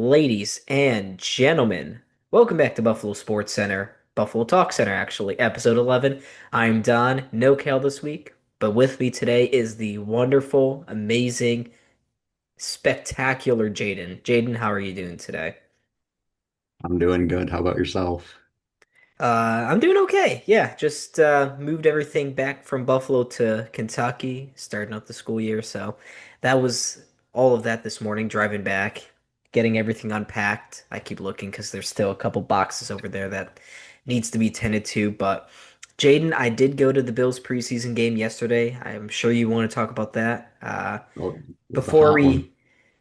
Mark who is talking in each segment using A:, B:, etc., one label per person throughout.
A: ladies and gentlemen, welcome back to Buffalo Sports Center, Buffalo Talk Center, actually, episode 11. I'm Don, no Cal this week, but with me today is the wonderful, amazing, spectacular Jaden. Jaden, how are you doing today?
B: I'm doing good. How about yourself?
A: I'm doing okay. Yeah, just moved everything back from Buffalo to Kentucky, starting up the school year. So that was all of that this morning, driving back, getting everything unpacked. I keep looking because there's still a couple boxes over there that needs to be tended to. But Jaden, I did go to the Bills preseason game yesterday. I'm sure you want to talk about that.
B: Well, it was a
A: Before
B: hot one.
A: we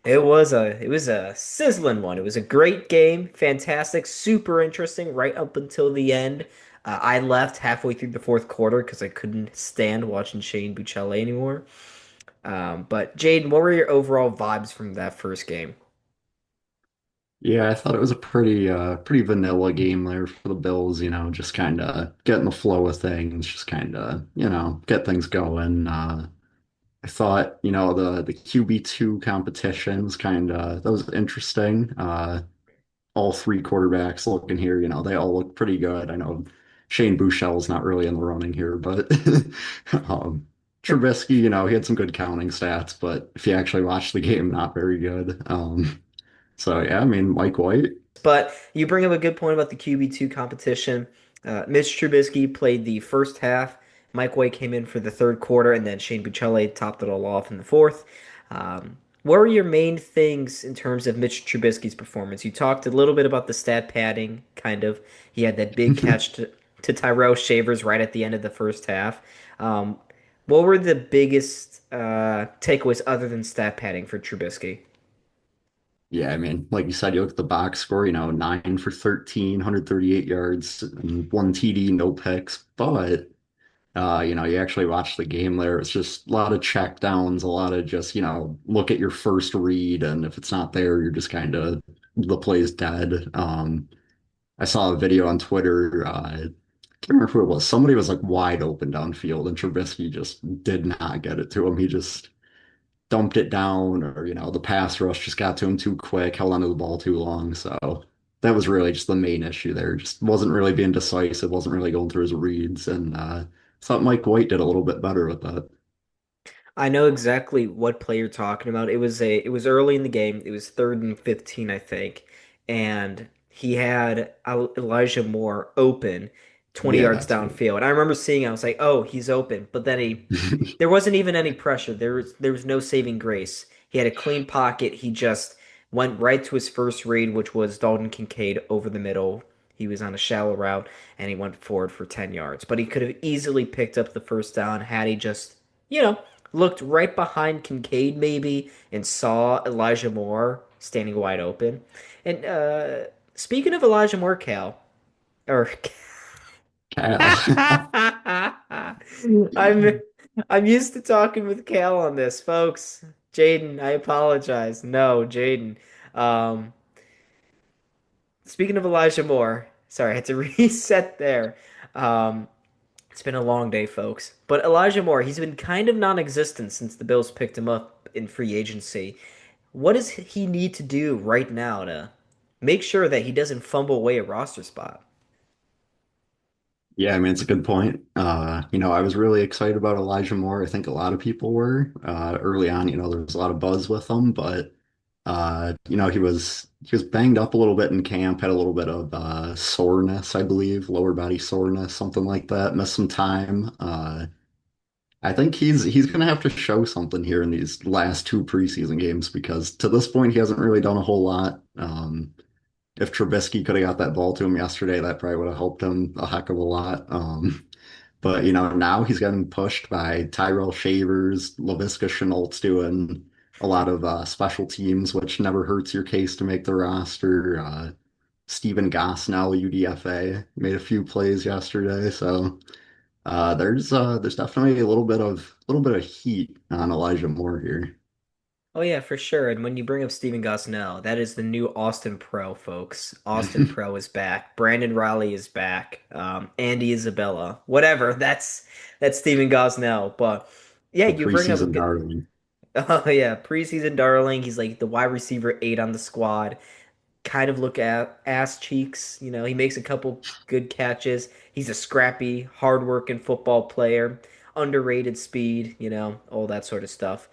A: it was a sizzling one. It was a great game, fantastic, super interesting right up until the end. I left halfway through the fourth quarter because I couldn't stand watching Shane Buechele anymore. But Jaden, what were your overall vibes from that first game?
B: Yeah, I thought it was a pretty vanilla game there for the Bills, just kind of getting the flow of things, just kind of, get things going. I thought, the QB2 competitions kind of that was interesting. All three quarterbacks looking here, they all look pretty good. I know Shane Buechele's not really in the running here, but Trubisky, he had some good counting stats, but if you actually watch the game, not very good. So yeah, I mean, Mike White.
A: But you bring up a good point about the QB2 competition. Mitch Trubisky played the first half. Mike White came in for the third quarter, and then Shane Buechele topped it all off in the fourth. What were your main things in terms of Mitch Trubisky's performance? You talked a little bit about the stat padding, kind of. He had that big catch to Tyrell Shavers right at the end of the first half. Um, what were the biggest takeaways other than stat padding for Trubisky?
B: Yeah, I mean, like you said, you look at the box score, 9 for 13, 138 yards, and one TD, no picks. But you actually watch the game there. It's just a lot of check downs, a lot of just, look at your first read, and if it's not there, you're just kind of the play's dead. I saw a video on Twitter. I can't remember who it was. Somebody was like wide open downfield, and Trubisky just did not get it to him. He just dumped it down, or the pass rush just got to him too quick, held onto the ball too long. So that was really just the main issue there. Just wasn't really being decisive, wasn't really going through his reads, and thought Mike White did a little bit better with that.
A: I know exactly what play you're talking about. It was early in the game. It was third and 15, I think. And he had Elijah Moore open 20
B: Yeah,
A: yards
B: that's what.
A: downfield. I remember seeing it, I was like, "Oh, he's open." But then there wasn't even any pressure. There was no saving grace. He had a clean pocket. He just went right to his first read, which was Dalton Kincaid over the middle. He was on a shallow route and he went forward for 10 yards. But he could have easily picked up the first down had he just, you know, looked right behind Kincaid maybe and saw Elijah Moore standing wide open. And speaking of Elijah Moore, Cal, or
B: Cal.
A: I'm I'm used to talking with Cal on this, folks. Jaden, I apologize. No, Jaden. Um, Speaking of Elijah Moore, sorry, I had to reset there. Um, it's been a long day, folks. But Elijah Moore, he's been kind of non-existent since the Bills picked him up in free agency. What does he need to do right now to make sure that he doesn't fumble away a roster spot?
B: Yeah, I mean, it's a good point. I was really excited about Elijah Moore. I think a lot of people were early on. There was a lot of buzz with him, but he was banged up a little bit in camp, had a little bit of soreness, I believe, lower body soreness, something like that. Missed some time. I think he's gonna have to show something here in these last two preseason games because to this point he hasn't really done a whole lot. If Trubisky could have got that ball to him yesterday, that probably would have helped him a heck of a lot. But now he's getting pushed by Tyrell Shavers, Laviska Shenault's doing a lot of special teams, which never hurts your case to make the roster. Stephen Gosnell, UDFA, made a few plays yesterday, so there's definitely a little bit of heat on Elijah Moore here.
A: Oh yeah, for sure. And when you bring up Steven Gosnell, that is the new Austin Pro, folks. Austin Pro is back. Brandon Riley is back. Andy Isabella, whatever. That's Steven Gosnell. But yeah,
B: The
A: you bring up a
B: preseason
A: good.
B: darling.
A: Oh yeah, preseason darling. He's like the wide receiver eight on the squad. kind of look at ass cheeks. He makes a couple good catches. He's a scrappy, hard-working football player, underrated speed, all that sort of stuff.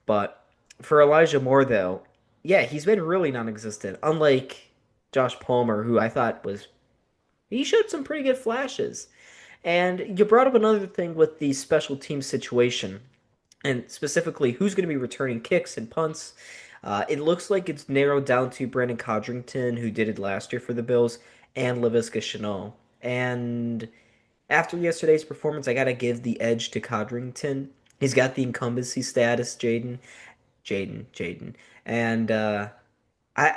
A: But for Elijah Moore, though, yeah, he's been really non-existent. Unlike Josh Palmer, who I thought he showed some pretty good flashes. And you brought up another thing with the special team situation, and specifically who's going to be returning kicks and punts. It looks like it's narrowed down to Brandon Codrington, who did it last year for the Bills, and Laviska Shenault. And after yesterday's performance, I got to give the edge to Codrington. He's got the incumbency status, Jaden. And I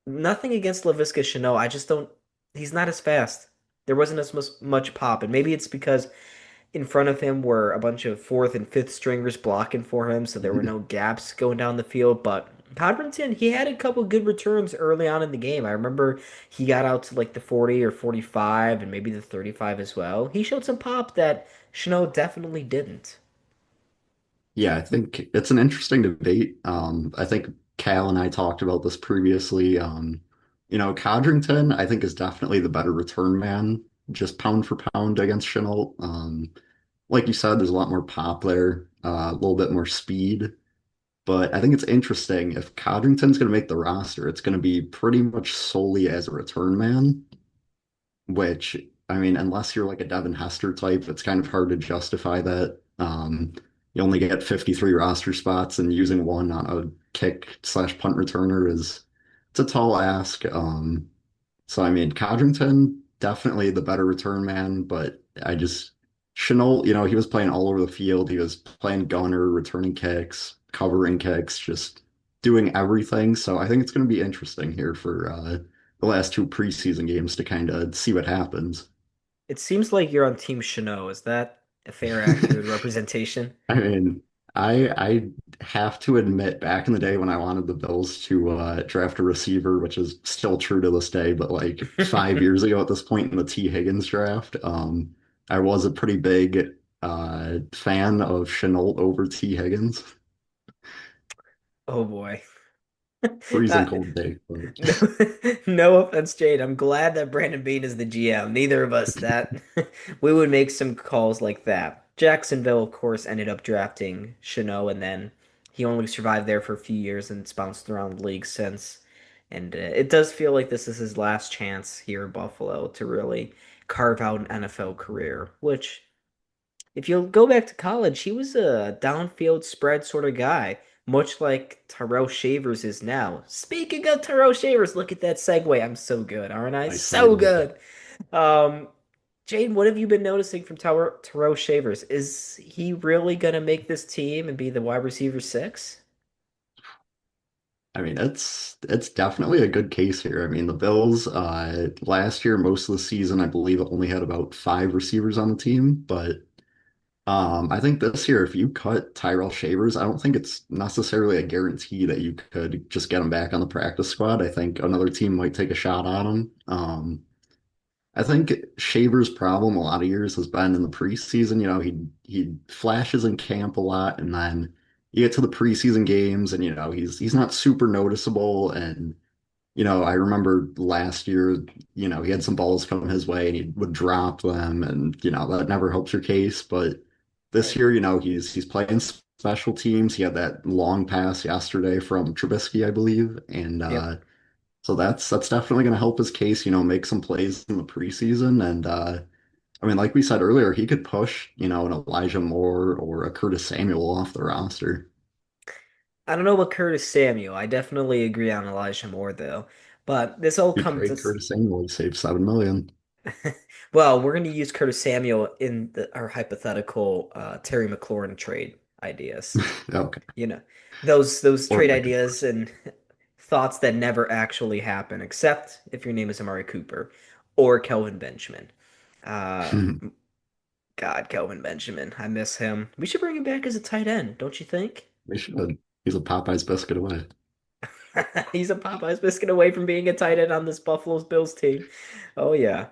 A: nothing against Laviska Shenault. I just don't. He's not as fast. There wasn't as much pop, and maybe it's because in front of him were a bunch of fourth and fifth stringers blocking for him, so there were no gaps going down the field. But Codrington, he had a couple good returns early on in the game. I remember he got out to like the 40 or 45 and maybe the 35 as well. He showed some pop that Chenault definitely didn't.
B: Yeah, I think it's an interesting debate. I think Cal and I talked about this previously. Codrington, I think, is definitely the better return man, just pound for pound against Chenault. Like you said, there's a lot more pop there, a little bit more speed. But I think it's interesting if Codrington's going to make the roster, it's going to be pretty much solely as a return man, which, I mean, unless you're like a Devin Hester type, it's kind of hard to justify that. You only get 53 roster spots, and using one on a kick slash punt returner it's a tall ask. So I mean, Codrington definitely the better return man, but I just Chenault, he was playing all over the field. He was playing gunner, returning kicks, covering kicks, just doing everything. So I think it's going to be interesting here for the last two preseason games to kind of see what happens.
A: It seems like you're on Team Chenault. Is that a fair, accurate representation?
B: I mean, I have to admit, back in the day when I wanted the Bills to draft a receiver, which is still true to this day, but like 5 years ago at this point in the T. Higgins draft, I was a pretty big fan of Chenault over T. Higgins.
A: Oh boy.
B: Freezing
A: Uh,
B: cold day, but
A: no, no offense, Jade. I'm glad that Brandon Beane is the GM. Neither of us that we would make some calls like that. Jacksonville, of course, ended up drafting Chenault, and then he only survived there for a few years and it's bounced around the league since. And it does feel like this is his last chance here in Buffalo to really carve out an NFL career, which if you'll go back to college, he was a downfield spread sort of guy, much like Tyrell Shavers is now. Speaking of Tyrell Shavers, look at that segue. I'm so good, aren't I?
B: nice
A: So
B: segue.
A: good. Um, Jaden, what have you been noticing from Tyrell Shavers? Is he really gonna make this team and be the wide receiver six?
B: I mean, it's definitely a good case here. I mean, the Bills last year, most of the season, I believe, only had about five receivers on the team, but I think this year, if you cut Tyrell Shavers, I don't think it's necessarily a guarantee that you could just get him back on the practice squad. I think another team might take a shot on him. I think Shavers' problem a lot of years has been in the preseason. He flashes in camp a lot, and then you get to the preseason games, and he's not super noticeable. And I remember last year, he had some balls come his way and he would drop them, and that never helps your case. But this
A: Right.
B: year, he's playing special teams. He had that long pass yesterday from Trubisky, I believe, and
A: Yep.
B: so that's definitely going to help his case. Make some plays in the preseason, and I mean, like we said earlier, he could push, an Elijah Moore or a Curtis Samuel off the roster.
A: I don't know about Curtis Samuel. I definitely agree on Elijah Moore though. But this all
B: You
A: comes
B: trade Curtis Samuel, you save 7 million.
A: well, we're going to use Curtis Samuel in our hypothetical Terry McLaurin trade ideas.
B: Okay,
A: You know, those
B: or
A: trade
B: Micah
A: ideas
B: Parsons.
A: and thoughts that never actually happen, except if your name is Amari Cooper or Kelvin Benjamin. Uh, God, Kelvin Benjamin, I miss him. We should bring him back as a tight end, don't you think?
B: They should. He's a Popeye's biscuit away.
A: He's a Popeyes biscuit away from being a tight end on this Buffalo's Bills team. Oh yeah.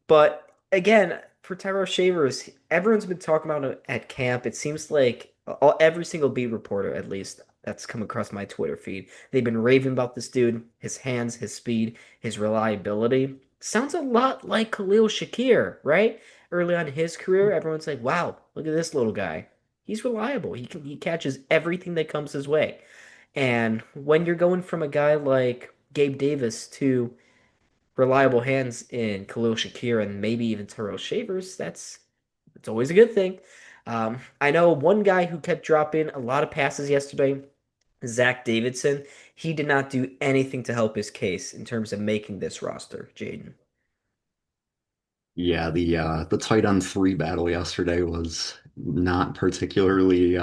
A: But again, for Tyrell Shavers, everyone's been talking about it at camp. It seems like every single beat reporter, at least, that's come across my Twitter feed. They've been raving about this dude, his hands, his speed, his reliability. Sounds a lot like Khalil Shakir, right? Early on in his career, everyone's like, "Wow, look at this little guy. He's reliable. He catches everything that comes his way." And when you're going from a guy like Gabe Davis to reliable hands in Khalil Shakir and maybe even Tyrell Shavers, that's always a good thing. I know one guy who kept dropping a lot of passes yesterday, Zach Davidson. He did not do anything to help his case in terms of making this roster, Jaden.
B: Yeah, the tight end three battle yesterday was not particularly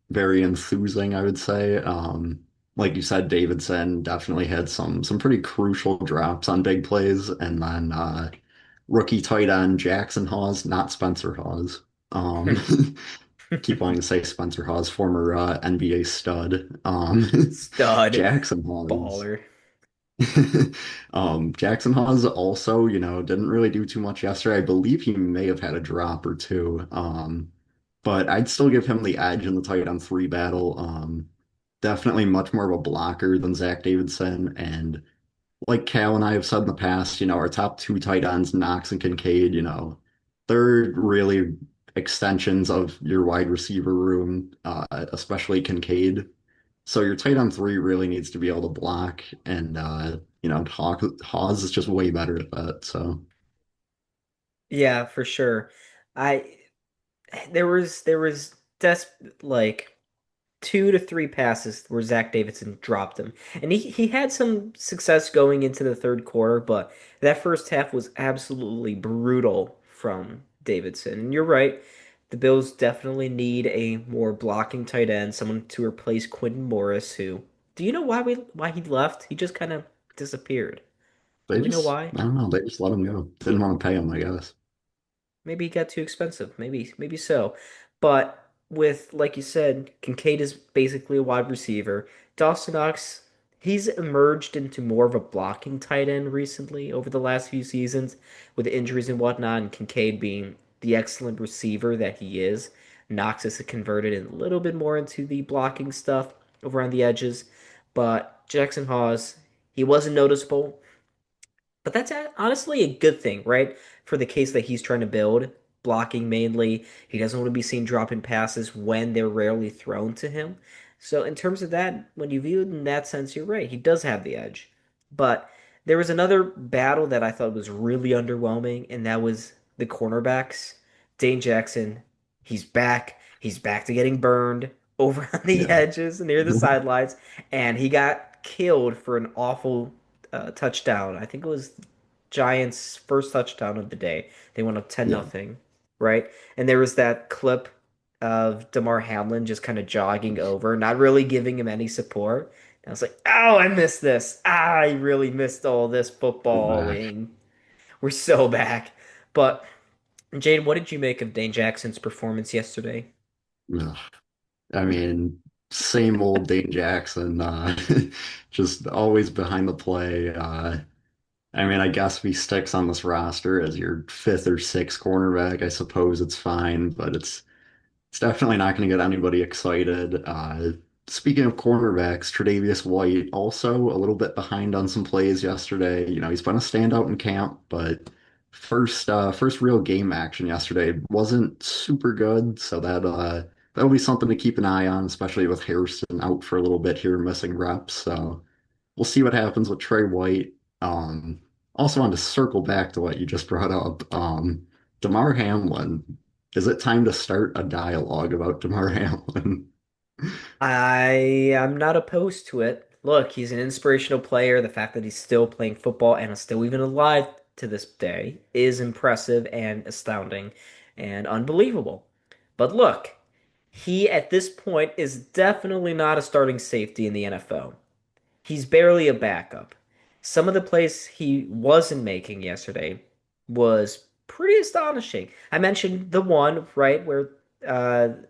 B: very enthusing, I would say. Like you said, Davidson definitely had some pretty crucial drops on big plays, and then rookie tight end Jackson Hawes, not Spencer Hawes. Um, keep wanting to say Spencer Hawes, former NBA stud.
A: Stud,
B: Jackson Hawes.
A: baller.
B: Jackson Hawes also, didn't really do too much yesterday. I believe he may have had a drop or two. But I'd still give him the edge in the tight end three battle. Definitely much more of a blocker than Zach Davidson. And like Cal and I have said in the past, our top two tight ends, Knox and Kincaid, they're really extensions of your wide receiver room, especially Kincaid. So your tight end three really needs to be able to block, and Hawes is just way better at that. So
A: Yeah, for sure. I there was des like 2 to 3 passes where Zach Davidson dropped him. And he had some success going into the third quarter, but that first half was absolutely brutal from Davidson. And you're right, the Bills definitely need a more blocking tight end, someone to replace Quinton Morris, who do you know why he left? He just kind of disappeared. Do
B: they
A: we know
B: just,
A: why?
B: I don't know, they just let him go. Didn't want to pay him, I guess.
A: Maybe he got too expensive. Maybe so. But with, like you said, Kincaid is basically a wide receiver. Dawson Knox, he's emerged into more of a blocking tight end recently over the last few seasons with injuries and whatnot, and Kincaid being the excellent receiver that he is. Knox has converted a little bit more into the blocking stuff over on the edges. But Jackson Hawes, he wasn't noticeable. But that's honestly a good thing, right? For the case that he's trying to build, blocking mainly. He doesn't want to be seen dropping passes when they're rarely thrown to him. So, in terms of that, when you view it in that sense, you're right. He does have the edge. But there was another battle that I thought was really underwhelming, and that was the cornerbacks. Dane Jackson, he's back. He's back to getting burned over on the
B: Yeah.
A: edges near the sidelines, and he got killed for an awful touchdown. I think it was Giants' first touchdown of the day. They went up 10
B: Yeah.
A: nothing, right? And there was that clip of Damar Hamlin just kind of jogging over, not really giving him any support. And I was like, "Oh, I missed this. I really missed all this
B: We're back.
A: footballing. We're so back." But Jade, what did you make of Dane Jackson's performance yesterday?
B: Ugh. I mean, same old Dane Jackson, just always behind the play. I mean, I guess if he sticks on this roster as your fifth or sixth cornerback, I suppose it's fine, but it's definitely not going to get anybody excited. Speaking of cornerbacks, Tre'Davious White also a little bit behind on some plays yesterday. He's been a standout in camp, but first real game action yesterday wasn't super good. So that'll be something to keep an eye on, especially with Harrison out for a little bit here, missing reps. So we'll see what happens with Trey White. Um, Also wanted to circle back to what you just brought up. Damar Hamlin. Is it time to start a dialogue about Damar Hamlin?
A: I am not opposed to it. Look, he's an inspirational player. The fact that he's still playing football and is still even alive to this day is impressive and astounding and unbelievable. But look, he at this point is definitely not a starting safety in the NFL. He's barely a backup. Some of the plays he wasn't making yesterday was pretty astonishing. I mentioned the one, right, where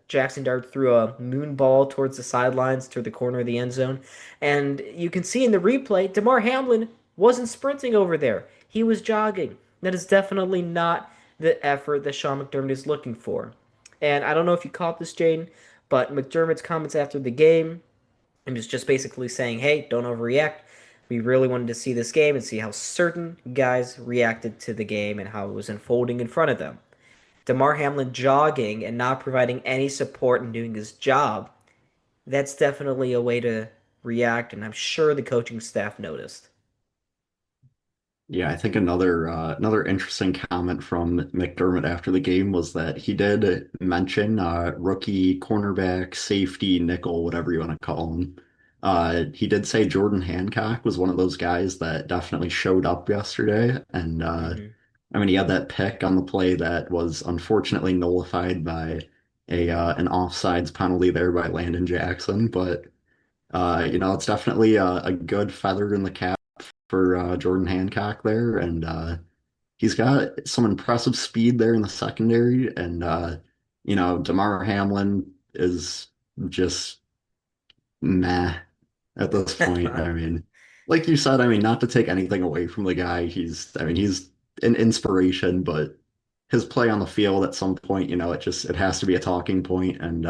A: Jackson Dart threw a moon ball towards the sidelines, toward the corner of the end zone. And you can see in the replay, Damar Hamlin wasn't sprinting over there. He was jogging. That is definitely not the effort that Sean McDermott is looking for. And I don't know if you caught this, Jane, but McDermott's comments after the game. and was just basically saying, hey, don't overreact. We really wanted to see this game and see how certain guys reacted to the game and how it was unfolding in front of them. Damar Hamlin jogging and not providing any support and doing his job, that's definitely a way to react, and I'm sure the coaching staff noticed.
B: Yeah, I think another interesting comment from McDermott after the game was that he did mention rookie cornerback, safety, nickel, whatever you want to call him. He did say Jordan Hancock was one of those guys that definitely showed up yesterday, and
A: Hmm.
B: I mean he had that pick on the play that was unfortunately nullified by a an offsides penalty there by Landon Jackson, but it's definitely a good feather in the cap for Jordan Hancock there, and he's got some impressive speed there in the secondary, and Damar Hamlin is just meh at this point. I mean, like you said, I mean, not to take anything away from the guy, I mean, he's an inspiration, but his play on the field at some point, it has to be a talking point, and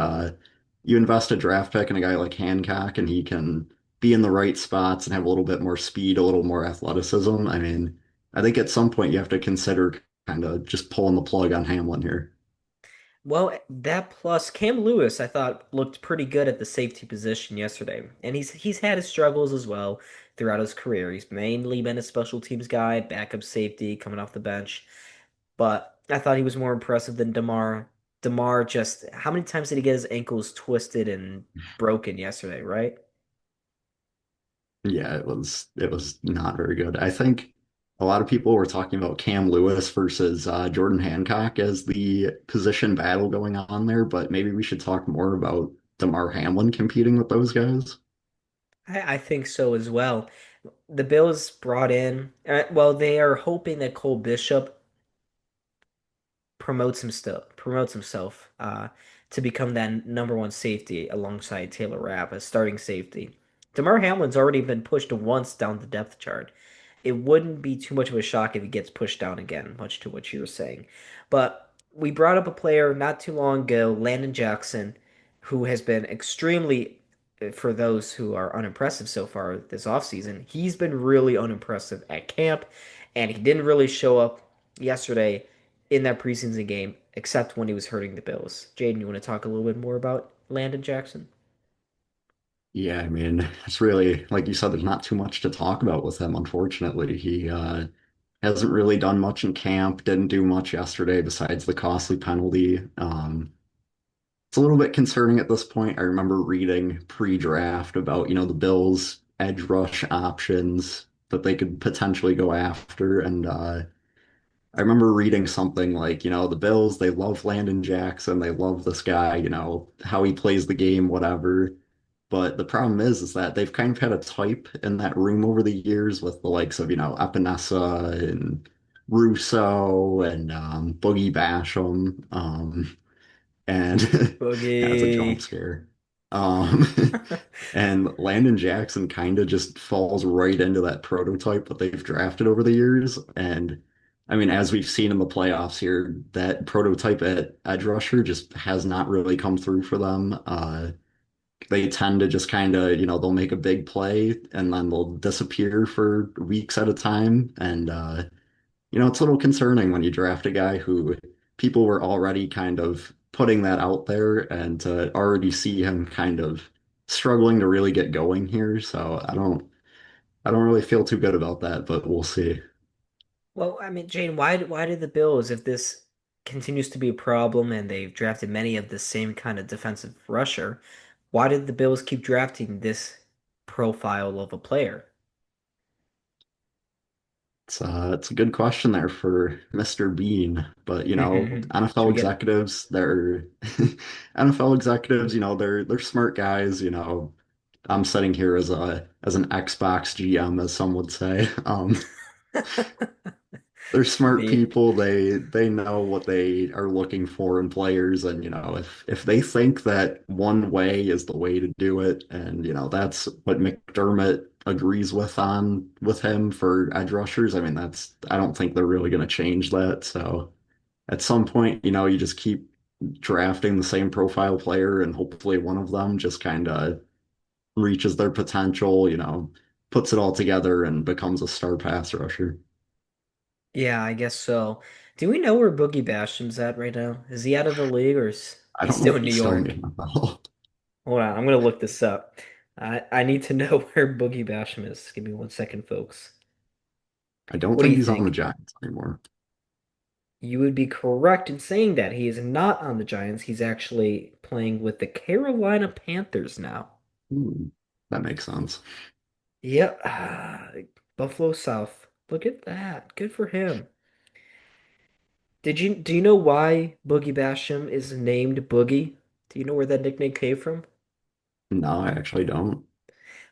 B: you invest a draft pick in a guy like Hancock, and he can be in the right spots and have a little bit more speed, a little more athleticism. I mean, I think at some point you have to consider kind of just pulling the plug on Hamlin here.
A: Well, that plus Cam Lewis, I thought looked pretty good at the safety position yesterday, and he's had his struggles as well throughout his career. He's mainly been a special teams guy, backup safety, coming off the bench. But I thought he was more impressive than Damar. Damar just how many times did he get his ankles twisted and broken yesterday, right?
B: Yeah, it was not very good. I think a lot of people were talking about Cam Lewis versus Jordan Hancock as the position battle going on there, but maybe we should talk more about Damar Hamlin competing with those guys.
A: I think so as well. The Bills brought in, well, they are hoping that Cole Bishop promotes himself to become that number one safety alongside Taylor Rapp as starting safety. Damar Hamlin's already been pushed once down the depth chart. It wouldn't be too much of a shock if he gets pushed down again, much to what you were saying. But we brought up a player not too long ago, Landon Jackson, who has been extremely, for those who are unimpressive so far this offseason, he's been really unimpressive at camp, and he didn't really show up yesterday in that preseason game, except when he was hurting the Bills. Jaden, you want to talk a little bit more about Landon Jackson?
B: Yeah, I mean, it's really, like you said, there's not too much to talk about with him, unfortunately. He hasn't really done much in camp, didn't do much yesterday besides the costly penalty. It's a little bit concerning at this point. I remember reading pre-draft about, the Bills' edge rush options that they could potentially go after. And I remember reading something like, the Bills, they love Landon Jackson. They love this guy, how he plays the game, whatever. But the problem is that they've kind of had a type in that room over the years with the likes of, Epinesa and Russo and Boogie Basham. And that's a jump
A: Boogie.
B: scare. Um, and Landon Jackson kind of just falls right into that prototype that they've drafted over the years. And I mean, as we've seen in the playoffs here, that prototype at edge rusher just has not really come through for them. They tend to just kind of, they'll make a big play and then they'll disappear for weeks at a time. And it's a little concerning when you draft a guy who people were already kind of putting that out there and to already see him kind of struggling to really get going here. So I don't really feel too good about that, but we'll see.
A: Well, I mean, Jane, why did the Bills, if this continues to be a problem and they've drafted many of the same kind of defensive rusher, why did the Bills keep drafting this profile of a player?
B: It's a good question there for Mr. Bean, but
A: Should
B: NFL
A: we get
B: executives, they're NFL executives, they're smart guys, I'm sitting here as an Xbox GM, as some would say. They're smart
A: the
B: people. They know what they are looking for in players, and if they think that one way is the way to do it, and that's what McDermott agrees with him for edge rushers. I mean, I don't think they're really going to change that. So at some point, you just keep drafting the same profile player, and hopefully one of them just kind of reaches their potential, puts it all together and becomes a star pass rusher.
A: Yeah, I guess so. Do we know where Boogie Basham's at right now? Is he out of the league or is
B: I
A: he
B: don't know
A: still
B: if
A: in New
B: he's still in the
A: York?
B: NFL.
A: Hold on, I'm gonna look this up. I need to know where Boogie Basham is. Give me 1 second, folks.
B: I don't
A: What do
B: think
A: you
B: he's on the
A: think?
B: Giants anymore.
A: You would be correct in saying that he is not on the Giants. He's actually playing with the Carolina Panthers now.
B: Hmm, that makes sense.
A: Yep. Buffalo South. Look at that. Good for him. Do you know why Boogie Basham is named Boogie? Do you know where that nickname came from?
B: No, I actually don't.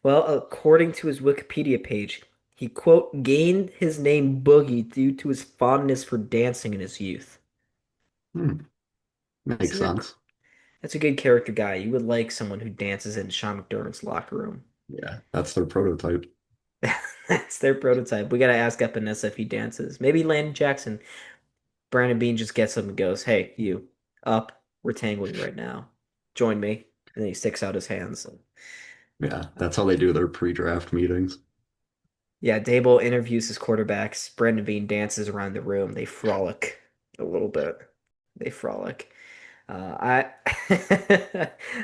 A: Well, according to his Wikipedia page, he quote gained his name Boogie due to his fondness for dancing in his youth.
B: Hmm, makes
A: Isn't that
B: sense.
A: that's a good character guy. You would like someone who dances in Sean McDermott's locker room.
B: Yeah, that's their prototype.
A: That's their prototype. We gotta ask Epinesa if he dances. Maybe Landon Jackson. Brandon Bean just gets him and goes, "Hey, you up? We're tangling right now. Join me." And then he sticks out his hands.
B: Yeah,
A: Uh,
B: that's how they do their pre-draft meetings.
A: yeah, Dable interviews his quarterbacks. Brandon Bean dances around the room. They frolic a little bit. They frolic. I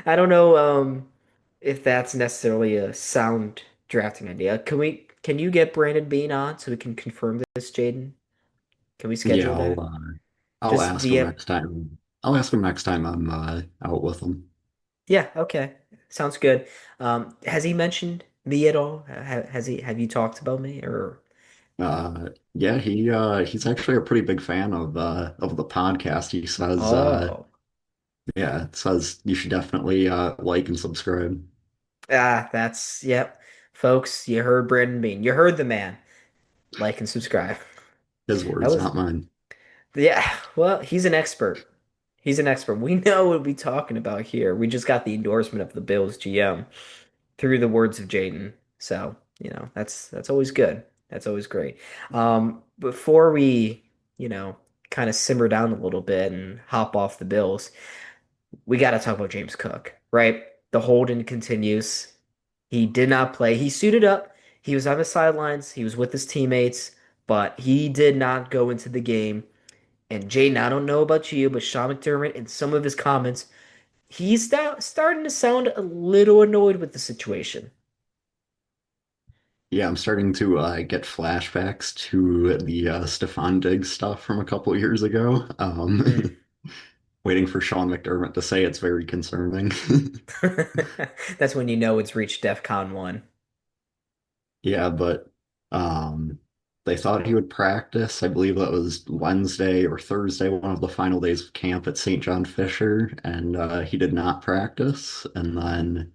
A: I don't know if that's necessarily a sound drafting idea. Can you get Brandon Bean on so we can confirm this, Jaden? Can we
B: Yeah,
A: schedule that?
B: I'll
A: Just
B: ask him
A: DM.
B: next time. I'll ask him next time I'm out with him.
A: Yeah, okay. Sounds good. Has he mentioned me at all? Has he have you talked about me or
B: Yeah, he's actually a pretty big fan of the podcast. He says
A: oh.
B: yeah, it says you should definitely like and subscribe.
A: That's yep. Folks, you heard Brandon Bean. You heard the man. Like and subscribe.
B: His
A: That
B: words,
A: was
B: not mine.
A: yeah, well, he's an expert. He's an expert. We know what we're talking about here. We just got the endorsement of the Bills GM through the words of Jaden. So, that's always good. That's always great. Before we, you know, kind of simmer down a little bit and hop off the Bills, we got to talk about James Cook, right? The holding continues. He did not play. He suited up. He was on the sidelines. He was with his teammates, but he did not go into the game. And Jaden, I don't know about you, but Sean McDermott in some of his comments, he's starting to sound a little annoyed with the situation.
B: Yeah, I'm starting to get flashbacks to the Stephon Diggs stuff from a couple years ago.
A: Mm.
B: Waiting for Sean McDermott to say it's very concerning.
A: That's when you know it's reached DEF CON 1.
B: Yeah, but they thought he would practice. I believe that was Wednesday or Thursday, one of the final days of camp at St. John Fisher, and he did not practice. And then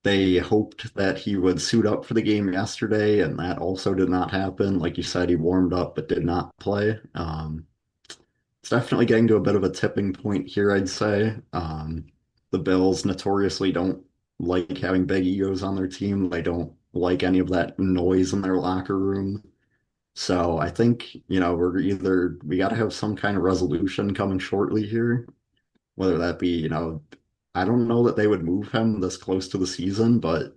B: they hoped that he would suit up for the game yesterday, and that also did not happen. Like you said, he warmed up but did not play. It's definitely getting to a bit of a tipping point here, I'd say. The Bills notoriously don't like having big egos on their team. They don't like any of that noise in their locker room. So I think, we got to have some kind of resolution coming shortly here, whether that be, I don't know that they would move him this close to the season, but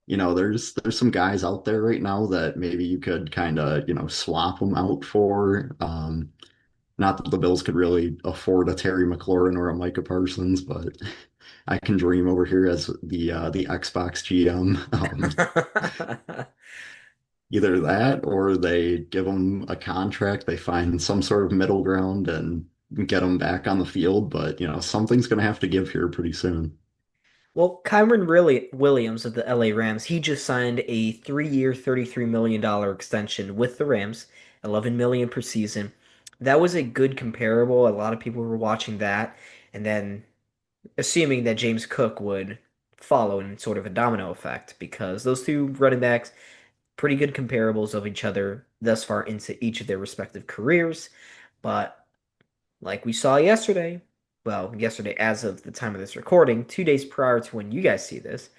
B: there's some guys out there right now that maybe you could kind of, swap them out for. Not that the Bills could really afford a Terry McLaurin or a Micah Parsons, but I can dream over here as the Xbox GM. Either that or they give him a contract, they find some sort of middle ground and get him back on the field. But something's going to have to give here pretty soon.
A: Well, Kyron really Williams of the LA Rams, he just signed a 3-year, $33 million extension with the Rams, 11 million per season. That was a good comparable. A lot of people were watching that, and then assuming that James Cook would follow in sort of a domino effect because those two running backs, pretty good comparables of each other thus far into each of their respective careers. But like we saw yesterday, well, yesterday as of the time of this recording, 2 days prior to when you guys see this,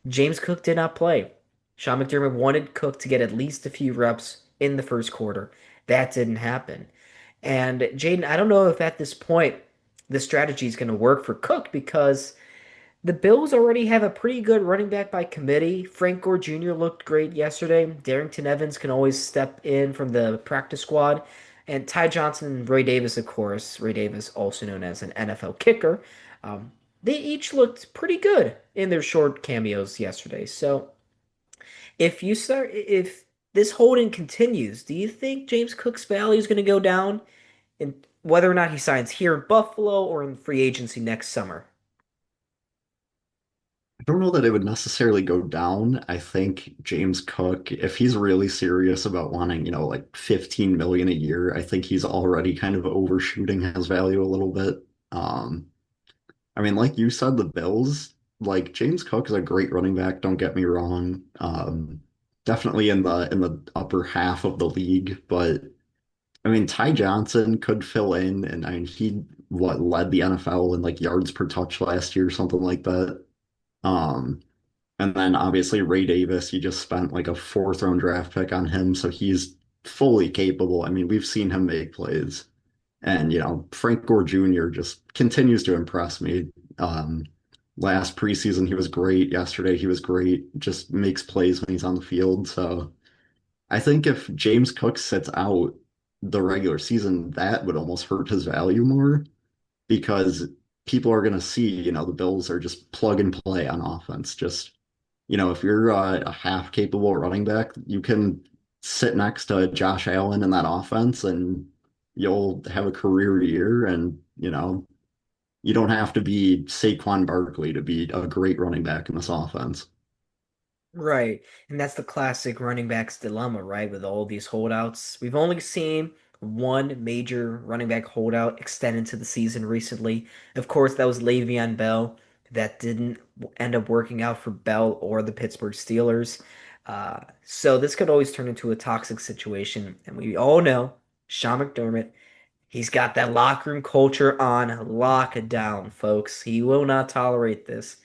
A: James Cook did not play. Sean McDermott wanted Cook to get at least a few reps in the first quarter. That didn't happen. And Jaden, I don't know if at this point the strategy is going to work for Cook because The Bills already have a pretty good running back by committee. Frank Gore Jr. looked great yesterday. Darrington Evans can always step in from the practice squad. And Ty Johnson and Ray Davis, of course. Ray Davis, also known as an NFL kicker. Um, they each looked pretty good in their short cameos yesterday. So if this holding continues, do you think James Cook's value is going to go down? And whether or not he signs here in Buffalo or in free agency next summer?
B: I don't know that it would necessarily go down. I think James Cook, if he's really serious about wanting, like 15 million a year, I think he's already kind of overshooting his value a little bit. Um, I mean, like you said, the Bills, like James Cook is a great running back, don't get me wrong. Definitely in the upper half of the league, but I mean, Ty Johnson could fill in, and I mean, he what led the NFL in like yards per touch last year, something like that. Um, and then obviously Ray Davis, you just spent like a fourth round draft pick on him, so he's fully capable. I mean, we've seen him make plays. And, Frank Gore Jr. just continues to impress me. Um, Last preseason, he was great. Yesterday, he was great. Just makes plays when he's on the field. So I think if James Cook sits out the regular season, that would almost hurt his value more because people are going to see, the Bills are just plug and play on offense. Just, if you're a half capable running back, you can sit next to Josh Allen in that offense and you'll have a career year. And, you don't have to be Saquon Barkley to be a great running back in this offense.
A: Right. And that's the classic running back's dilemma, right? With all these holdouts. We've only seen one major running back holdout extend into the season recently. Of course, that was Le'Veon Bell. That didn't end up working out for Bell or the Pittsburgh Steelers. So this could always turn into a toxic situation. And we all know Sean McDermott, he's got that locker room culture on lockdown, folks. He will not tolerate this.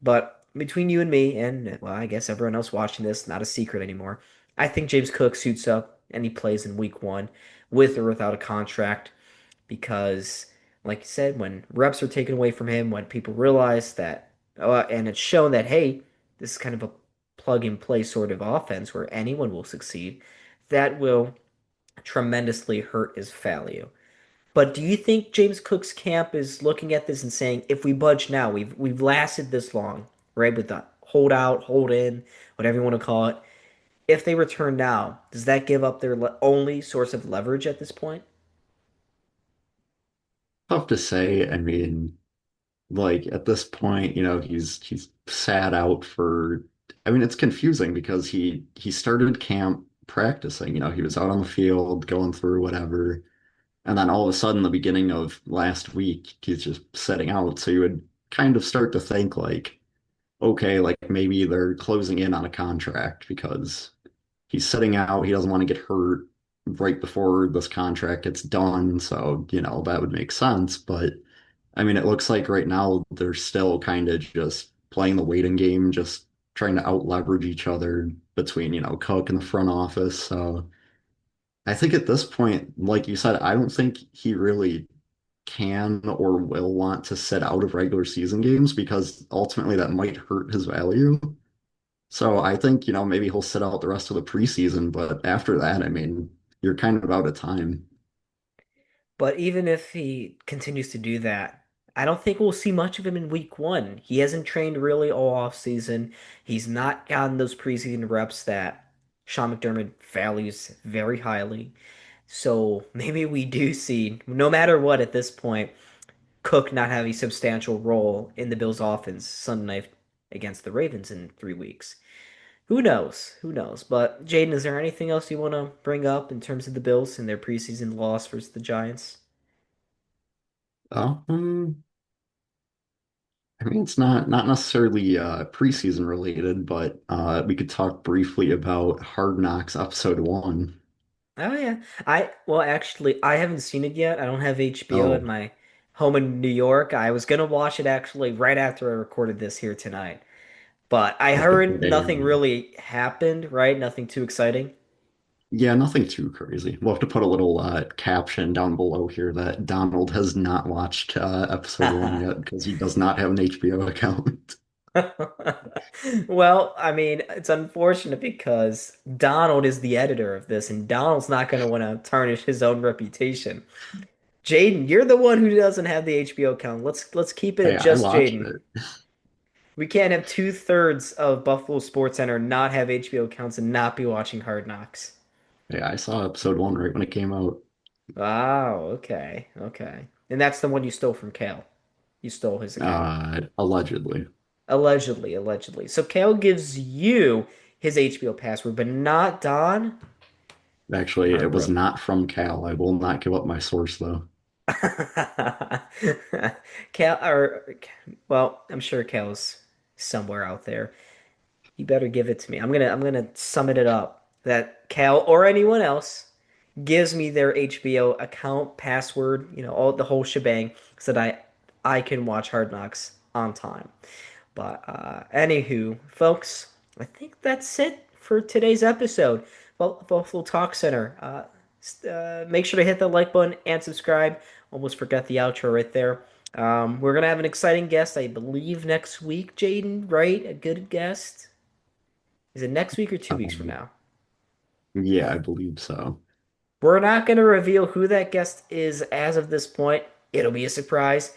A: But between you and me, and well, I guess everyone else watching this, not a secret anymore. I think James Cook suits up and he plays in week one with or without a contract because, like you said, when reps are taken away from him, when people realize that, and it's shown that, hey, this is kind of a plug and play sort of offense where anyone will succeed, that will tremendously hurt his value. But do you think James Cook's camp is looking at this and saying, if we budge now, we've lasted this long, right? With the hold out, hold in, whatever you want to call it. If they return now, does that give up their only source of leverage at this point?
B: Tough to say. I mean, like at this point, he's sat out for I mean, it's confusing because he started camp practicing, he was out on the field going through whatever. And then all of a sudden, the beginning of last week, he's just setting out. So you would kind of start to think like, okay, like maybe they're closing in on a contract because he's sitting out. He doesn't want to get hurt right before this contract gets done. So, that would make sense. But I mean, it looks like right now they're still kind of just playing the waiting game, just trying to out leverage each other between, Cook and the front office. So I think at this point, like you said, I don't think he really can or will want to sit out of regular season games because ultimately that might hurt his value. So I think, maybe he'll sit out the rest of the preseason, but after that, I mean, you're kind of out of time.
A: But even if he continues to do that, I don't think we'll see much of him in week one. He hasn't trained really all off season. He's not gotten those preseason reps that Sean McDermott values very highly. So maybe we do see, no matter what at this point, Cook not have a substantial role in the Bills' offense Sunday night against the Ravens in 3 weeks. Who knows? Who knows? But Jaden, is there anything else you want to bring up in terms of the Bills and their preseason loss versus the Giants?
B: Um, I mean, it's not necessarily preseason related, but we could talk briefly about Hard Knocks episode one.
A: Oh yeah. Well actually I haven't seen it yet. I don't have HBO at
B: Oh,
A: my home in New York. I was gonna watch it actually right after I recorded this here tonight. But I heard
B: okay.
A: nothing really happened, right? Nothing too exciting.
B: Yeah, nothing too crazy. We'll have to put a little caption down below here that Donald has not watched episode one yet because he does not have an HBO account.
A: Well, I mean, it's unfortunate because Donald is the editor of this, and Donald's not going to want to tarnish his own reputation. Jaden, you're the one who doesn't have the HBO account. Let's keep it
B: Hey,
A: at
B: I
A: just
B: watched
A: Jaden.
B: it.
A: We can't have two-thirds of Buffalo Sports Center not have HBO accounts and not be watching Hard Knocks.
B: Yeah, I saw episode one right when it came out.
A: Wow, okay, okay. And that's the one you stole from Kale. You stole his account.
B: Allegedly.
A: Allegedly, allegedly. So Kale gives you his HBO password, but not Don?
B: Actually,
A: All right,
B: it was
A: bro.
B: not from Cal. I will not give up my source though.
A: Cal, or, well, I'm sure Cal's somewhere out there. You better give it to me. I'm gonna sum it up that Cal or anyone else gives me their HBO account, password, all the whole shebang, so that I can watch Hard Knocks on time. But anywho, folks, I think that's it for today's episode. Well, Buffalo Talk Center. Make sure to hit the like button and subscribe. Almost forgot the outro right there. We're gonna have an exciting guest, I believe, next week. Jaden, right? A good guest. Is it next week or 2 weeks from
B: Um,
A: now?
B: yeah, I believe so.
A: We're not going to reveal who that guest is as of this point. It'll be a surprise.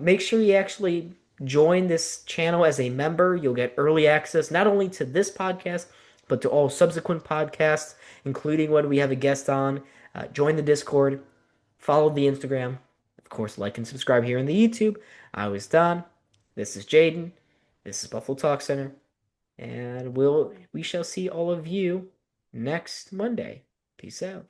A: Make sure you actually join this channel as a member. You'll get early access not only to this podcast, but to all subsequent podcasts, including when we have a guest on. Join the Discord, follow the Instagram, of course, like and subscribe here on the YouTube. I was Don. This is Jaden. This is Buffalo Talk Center. And we shall see all of you next Monday. Peace out.